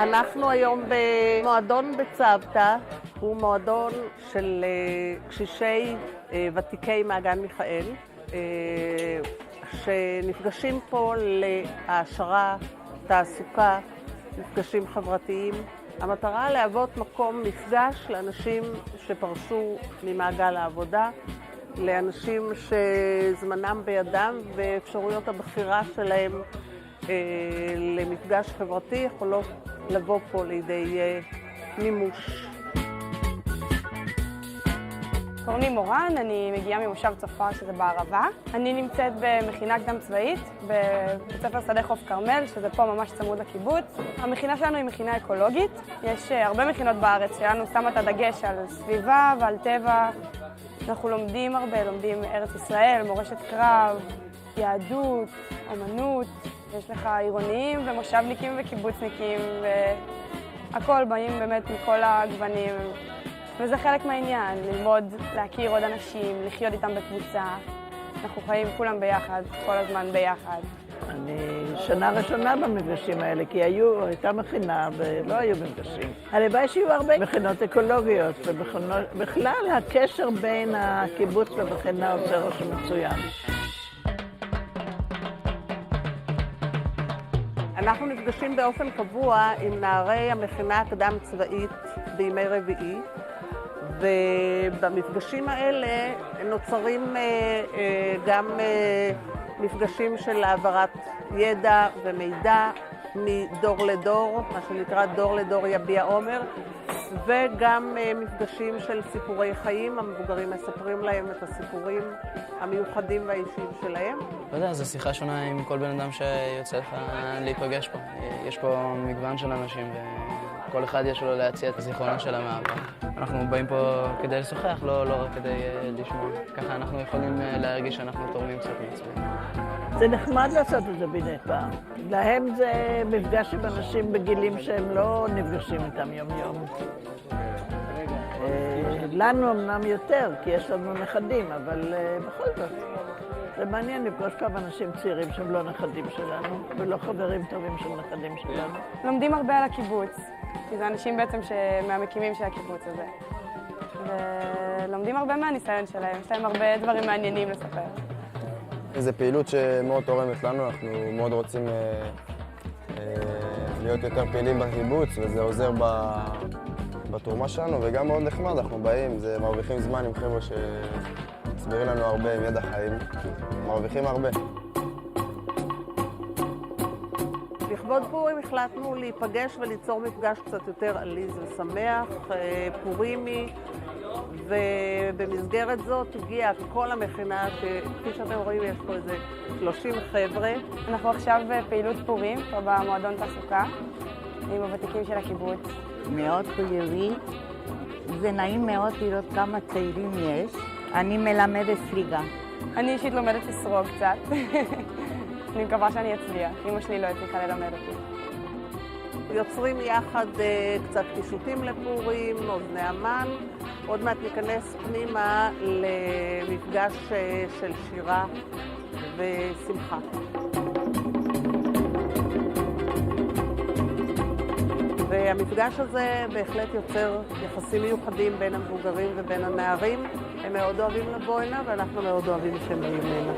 אנחנו היום במועדון בצוותא, הוא מועדון של קשישי ותיקי מעגן מיכאל, שנפגשים פה להעשרה, תעסוקה, מפגשים חברתיים. המטרה להוות מקום מפגש לאנשים שפרשו ממעגל העבודה, לאנשים שזמנם בידם ואפשרויות הבחירה שלהם למפגש חברתי יכולות לבוא פה לידי מימוש. קוראים לי מורן, אני מגיעה ממושב צופר שזה בערבה. אני נמצאת במכינה קדם צבאית בבית ספר שדה חוף כרמל, שזה פה ממש צמוד לקיבוץ. המכינה שלנו היא מכינה אקולוגית. יש הרבה מכינות בארץ שלנו שמה את הדגש על סביבה ועל טבע. אנחנו לומדים הרבה, לומדים ארץ ישראל, מורשת קרב, יהדות, אמנות. יש לך עירוניים ומושבניקים וקיבוצניקים והכל באים באמת מכל הגוונים. וזה חלק מהעניין, ללמוד, להכיר עוד אנשים, לחיות איתם בקבוצה. אנחנו חיים כולם ביחד, כל הזמן ביחד. אני שנה ראשונה במפגשים האלה, כי הייתה מכינה ולא היו מפגשים. הלוואי שיהיו הרבה מכינות אקולוגיות, ובכלל הקשר בין הקיבוץ למכינה עושה רושם מצוין. אנחנו נפגשים באופן קבוע עם נערי המכינה הקדם צבאית בימי רביעי, ובמפגשים האלה נוצרים גם מפגשים של העברת ידע ומידע מדור לדור, מה שנקרא דור לדור יביע עומר, וגם מפגשים של סיפורי חיים. המבוגרים מספרים להם את הסיפורים המיוחדים והאישיים שלהם. לא יודע, זו שיחה שונה עם כל בן אדם שיוצא לך להיפגש פה. יש פה מגוון של אנשים וכל אחד יש לו להציע את הזיכרונה של המעבר. אנחנו באים פה כדי לשוחח, לא רק כדי לשמוע. ככה אנחנו יכולים להרגיש שאנחנו תורמים קצת מעצמנו. זה נחמד לעשות את זה מדי פעם. להם זה מפגש עם אנשים בגילים שהם לא נפגשים איתם יום-יום. לנו אמנם יותר, כי יש לנו נכדים, אבל בכל זאת. זה מעניין לפגוש כמה אנשים צעירים שהם לא נכדים שלנו, ולא חברים טובים של נכדים שלנו. לומדים הרבה על הקיבוץ, כי זה אנשים בעצם מהמקימים של הקיבוץ הזה. ולומדים הרבה מהניסיון שלהם, יש להם הרבה דברים מעניינים לספר. זו פעילות שמאוד תורמת לנו, אנחנו מאוד רוצים להיות יותר פעילים בקיבוץ, וזה עוזר בתרומה שלנו, וגם מאוד נחמד, אנחנו באים, מרוויחים זמן עם חבר'ה שמסבירים לנו הרבה עם ידע חיים, מרוויחים הרבה. לכבוד פורים החלטנו להיפגש וליצור מפגש קצת יותר עליז ושמח, פורימי, ובמסגרת זאת הגיעה כל המכינה, שכפי שאתם רואים יש פה איזה 30 חבר'ה. אנחנו עכשיו בפעילות פורים, פה במועדון תעסוקה, עם הוותיקים של הקיבוץ. מאוד חיובי, זה נעים מאוד לראות כמה צעירים יש. אני מלמדת סליגה. אני אישית לומדת לסרוג קצת. אני מקווה שאני אצליח, אמא שלי לא הצליחה ללמד אותי. יוצרים יחד קצת פישוטים לפורים, אוזני המן. עוד מעט ניכנס פנימה למפגש של שירה ושמחה. והמפגש הזה בהחלט יוצר יחסים מיוחדים בין המבוגרים ובין הנערים. הם מאוד אוהבים לבוא הנה ואנחנו מאוד אוהבים שהם באים הנה.